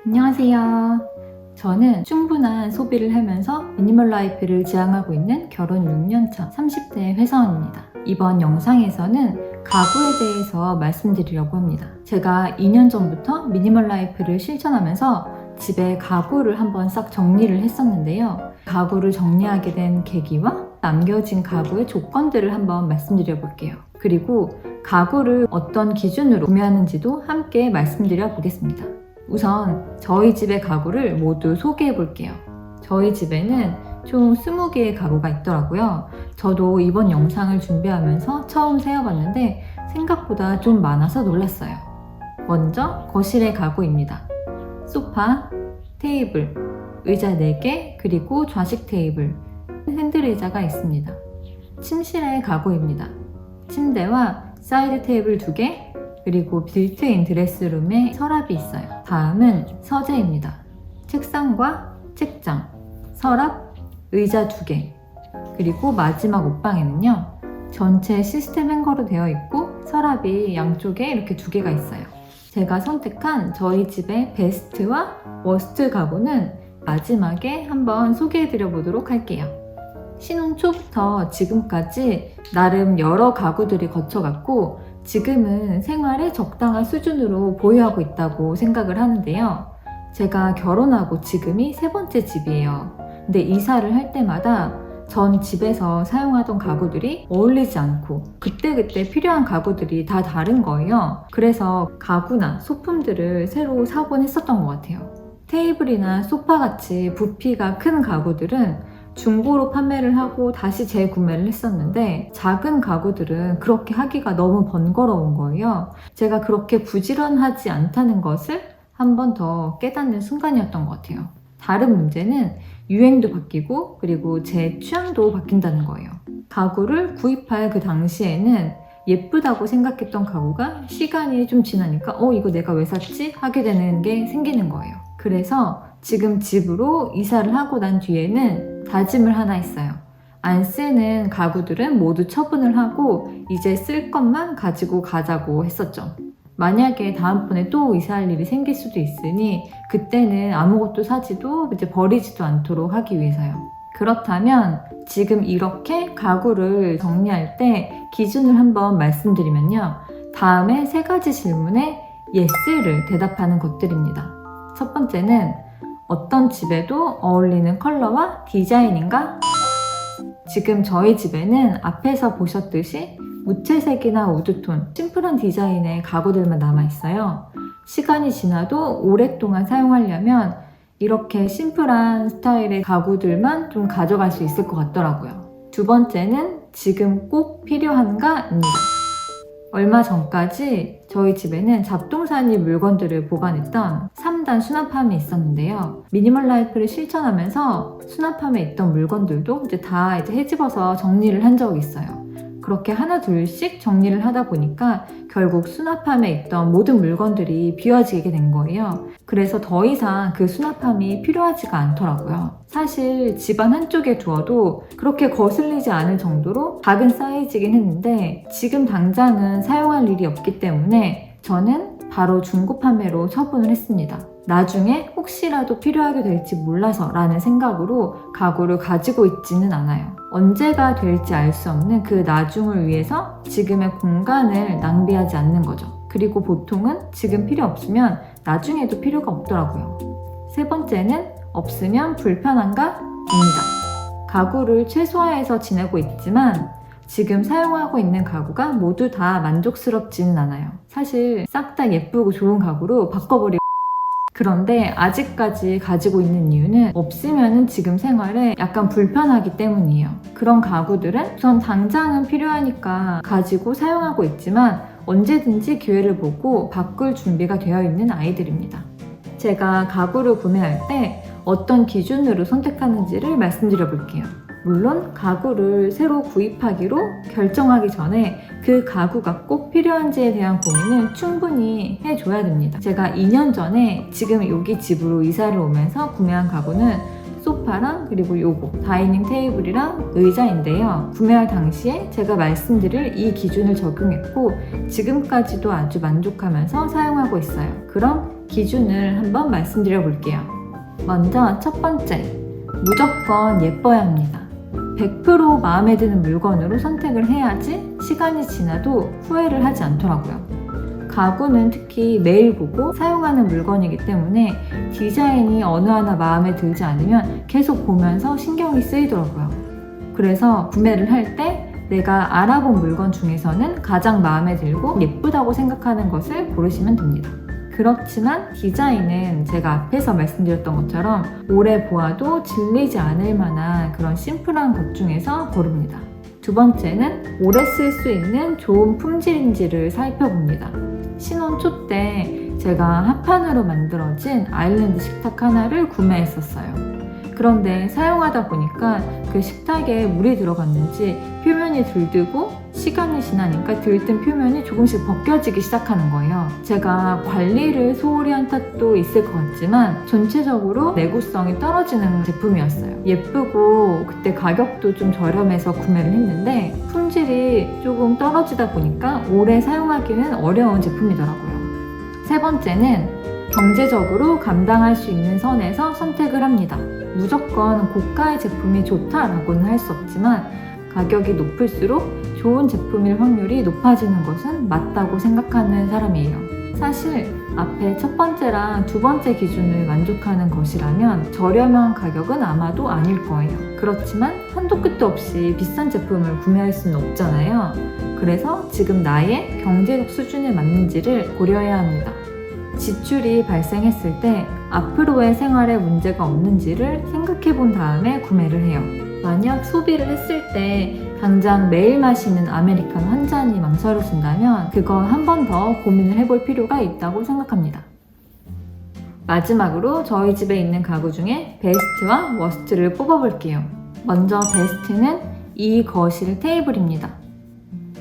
안녕하세요. 저는 충분한 소비를 하면서 미니멀 라이프를 지향하고 있는 결혼 6년차 30대 회사원입니다. 이번 영상에서는 가구에 대해서 말씀드리려고 합니다. 제가 2년 전부터 미니멀 라이프를 실천하면서 집에 가구를 한번 싹 정리를 했었는데요. 가구를 정리하게 된 계기와 남겨진 가구의 조건들을 한번 말씀드려 볼게요. 그리고 가구를 어떤 기준으로 구매하는지도 함께 말씀드려 보겠습니다. 우선 저희 집의 가구를 모두 소개해 볼게요. 저희 집에는 총 20개의 가구가 있더라고요. 저도 이번 영상을 준비하면서 처음 세어봤는데 생각보다 좀 많아서 놀랐어요. 먼저 거실의 가구입니다. 소파, 테이블, 의자 4개, 그리고 좌식 테이블, 핸들 의자가 있습니다. 침실의 가구입니다. 침대와 사이드 테이블 2개, 그리고 빌트인 드레스룸에 서랍이 있어요. 다음은 서재입니다. 책상과 책장, 서랍, 의자 2개. 그리고 마지막 옷방에는요, 전체 시스템 행거로 되어 있고 서랍이 양쪽에 이렇게 2개가 있어요. 제가 선택한 저희 집의 베스트와 워스트 가구는 마지막에 한번 소개해 드려 보도록 할게요. 신혼 초부터 지금까지 나름 여러 가구들이 거쳐갔고 지금은 생활에 적당한 수준으로 보유하고 있다고 생각을 하는데요. 제가 결혼하고 지금이 3번째 집이에요. 근데 이사를 할 때마다 전 집에서 사용하던 가구들이 어울리지 않고 그때그때 필요한 가구들이 다 다른 거예요. 그래서 가구나 소품들을 새로 사곤 했었던 것 같아요. 테이블이나 소파같이 부피가 큰 가구들은 중고로 판매를 하고 다시 재구매를 했었는데 작은 가구들은 그렇게 하기가 너무 번거로운 거예요. 제가 그렇게 부지런하지 않다는 것을 한 번 더 깨닫는 순간이었던 것 같아요. 다른 문제는 유행도 바뀌고 그리고 제 취향도 바뀐다는 거예요. 가구를 구입할 그 당시에는 예쁘다고 생각했던 가구가 시간이 좀 지나니까 이거 내가 왜 샀지? 하게 되는 게 생기는 거예요. 그래서 지금 집으로 이사를 하고 난 뒤에는 다짐을 하나 했어요. 안 쓰는 가구들은 모두 처분을 하고 이제 쓸 것만 가지고 가자고 했었죠. 만약에 다음번에 또 이사할 일이 생길 수도 있으니 그때는 아무것도 사지도 이제 버리지도 않도록 하기 위해서요. 그렇다면 지금 이렇게 가구를 정리할 때 기준을 한번 말씀드리면요. 다음에 3가지 질문에 yes를 대답하는 것들입니다. 첫 번째는 어떤 집에도 어울리는 컬러와 디자인인가? 지금 저희 집에는 앞에서 보셨듯이 무채색이나 우드톤, 심플한 디자인의 가구들만 남아있어요. 시간이 지나도 오랫동안 사용하려면 이렇게 심플한 스타일의 가구들만 좀 가져갈 수 있을 것 같더라고요. 두 번째는 지금 꼭 필요한가입니다. 얼마 전까지 저희 집에는 잡동사니 물건들을 보관했던 3단 수납함이 있었는데요. 미니멀 라이프를 실천하면서 수납함에 있던 물건들도 이제 다 헤집어서 정리를 한 적이 있어요. 그렇게 하나 둘씩 정리를 하다 보니까 결국 수납함에 있던 모든 물건들이 비워지게 된 거예요. 그래서 더 이상 그 수납함이 필요하지가 않더라고요. 사실 집안 한쪽에 두어도 그렇게 거슬리지 않을 정도로 작은 사이즈긴 했는데 지금 당장은 사용할 일이 없기 때문에 저는 바로 중고 판매로 처분을 했습니다. 나중에 혹시라도 필요하게 될지 몰라서 라는 생각으로 가구를 가지고 있지는 않아요. 언제가 될지 알 수 없는 그 나중을 위해서 지금의 공간을 낭비하지 않는 거죠. 그리고 보통은 지금 필요 없으면 나중에도 필요가 없더라고요. 3번째는 없으면 불편한가? 입니다. 가구를 최소화해서 지내고 있지만 지금 사용하고 있는 가구가 모두 다 만족스럽지는 않아요. 사실 싹 다 예쁘고 좋은 가구로 바꿔버리고 그런데 아직까지 가지고 있는 이유는 없으면 지금 생활에 약간 불편하기 때문이에요. 그런 가구들은 우선 당장은 필요하니까 가지고 사용하고 있지만 언제든지 기회를 보고 바꿀 준비가 되어 있는 아이들입니다. 제가 가구를 구매할 때 어떤 기준으로 선택하는지를 말씀드려 볼게요. 물론 가구를 새로 구입하기로 결정하기 전에 그 가구가 꼭 필요한지에 대한 고민을 충분히 해줘야 됩니다. 제가 2년 전에 지금 여기 집으로 이사를 오면서 구매한 가구는 소파랑 그리고 요거 다이닝 테이블이랑 의자인데요. 구매할 당시에 제가 말씀드릴 이 기준을 적용했고 지금까지도 아주 만족하면서 사용하고 있어요. 그럼 기준을 한번 말씀드려 볼게요. 먼저 첫 번째, 무조건 예뻐야 합니다. 100% 마음에 드는 물건으로 선택을 해야지 시간이 지나도 후회를 하지 않더라고요. 가구는 특히 매일 보고 사용하는 물건이기 때문에 디자인이 어느 하나 마음에 들지 않으면 계속 보면서 신경이 쓰이더라고요. 그래서 구매를 할 때 내가 알아본 물건 중에서는 가장 마음에 들고 예쁘다고 생각하는 것을 고르시면 됩니다. 그렇지만 디자인은 제가 앞에서 말씀드렸던 것처럼 오래 보아도 질리지 않을 만한 그런 심플한 것 중에서 고릅니다. 두 번째는 오래 쓸 수 있는 좋은 품질인지를 살펴봅니다. 신혼 초 때 제가 합판으로 만들어진 아일랜드 식탁 하나를 구매했었어요. 그런데 사용하다 보니까 그 식탁에 물이 들어갔는지 표면이 들뜨고 시간이 지나니까 들뜬 표면이 조금씩 벗겨지기 시작하는 거예요. 제가 관리를 소홀히 한 탓도 있을 것 같지만 전체적으로 내구성이 떨어지는 제품이었어요. 예쁘고 그때 가격도 좀 저렴해서 구매를 했는데 품질이 조금 떨어지다 보니까 오래 사용하기는 어려운 제품이더라고요. 세 번째는 경제적으로 감당할 수 있는 선에서 선택을 합니다. 무조건 고가의 제품이 좋다라고는 할 수 없지만 가격이 높을수록 좋은 제품일 확률이 높아지는 것은 맞다고 생각하는 사람이에요. 사실 앞에 첫 번째랑 두 번째 기준을 만족하는 것이라면 저렴한 가격은 아마도 아닐 거예요. 그렇지만 한도 끝도 없이 비싼 제품을 구매할 수는 없잖아요. 그래서 지금 나의 경제적 수준에 맞는지를 고려해야 합니다. 지출이 발생했을 때 앞으로의 생활에 문제가 없는지를 생각해 본 다음에 구매를 해요. 만약 소비를 했을 때 당장 매일 마시는 아메리카노 한 잔이 망설여진다면 그건 한 번 더 고민을 해볼 필요가 있다고 생각합니다. 마지막으로 저희 집에 있는 가구 중에 베스트와 워스트를 뽑아볼게요. 먼저 베스트는 이 거실 테이블입니다.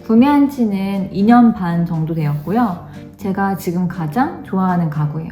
구매한 지는 2년 반 정도 되었고요. 제가 지금 가장 좋아하는 가구예요.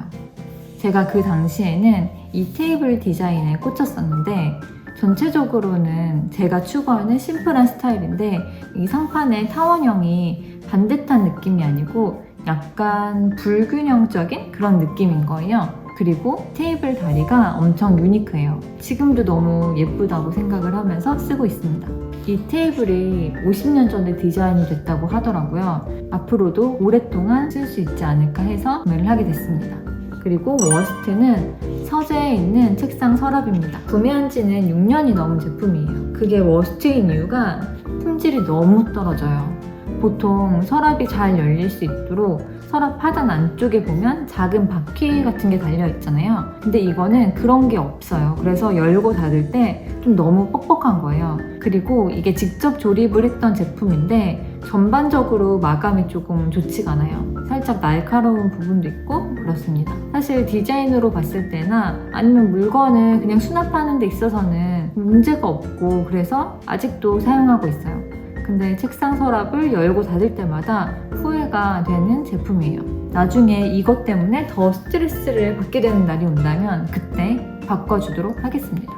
제가 그 당시에는 이 테이블 디자인에 꽂혔었는데 전체적으로는 제가 추구하는 심플한 스타일인데 이 상판의 타원형이 반듯한 느낌이 아니고 약간 불균형적인 그런 느낌인 거예요. 그리고 테이블 다리가 엄청 유니크해요. 지금도 너무 예쁘다고 생각을 하면서 쓰고 있습니다. 이 테이블이 50년 전에 디자인이 됐다고 하더라고요. 앞으로도 오랫동안 쓸 수 있지 않을까 해서 구매를 하게 됐습니다. 그리고 워스트는 서재에 있는 책상 서랍입니다. 구매한 지는 6년이 넘은 제품이에요. 그게 워스트인 이유가 품질이 너무 떨어져요. 보통 서랍이 잘 열릴 수 있도록 서랍 하단 안쪽에 보면 작은 바퀴 같은 게 달려 있잖아요. 근데 이거는 그런 게 없어요. 그래서 열고 닫을 때 좀 너무 뻑뻑한 거예요. 그리고 이게 직접 조립을 했던 제품인데 전반적으로 마감이 조금 좋지가 않아요. 살짝 날카로운 부분도 있고 그렇습니다. 사실 디자인으로 봤을 때나 아니면 물건을 그냥 수납하는 데 있어서는 문제가 없고 그래서 아직도 사용하고 있어요. 근데 책상 서랍을 열고 닫을 때마다 후회가 되는 제품이에요. 나중에 이것 때문에 더 스트레스를 받게 되는 날이 온다면 그때 바꿔주도록 하겠습니다.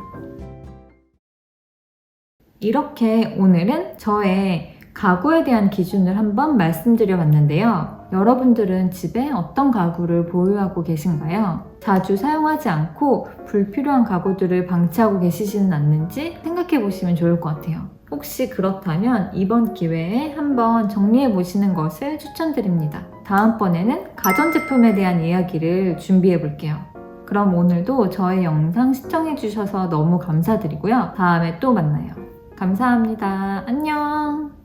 이렇게 오늘은 저의 가구에 대한 기준을 한번 말씀드려 봤는데요. 여러분들은 집에 어떤 가구를 보유하고 계신가요? 자주 사용하지 않고 불필요한 가구들을 방치하고 계시지는 않는지 생각해 보시면 좋을 것 같아요. 혹시 그렇다면 이번 기회에 한번 정리해 보시는 것을 추천드립니다. 다음번에는 가전제품에 대한 이야기를 준비해 볼게요. 그럼 오늘도 저의 영상 시청해 주셔서 너무 감사드리고요. 다음에 또 만나요. 감사합니다. 안녕!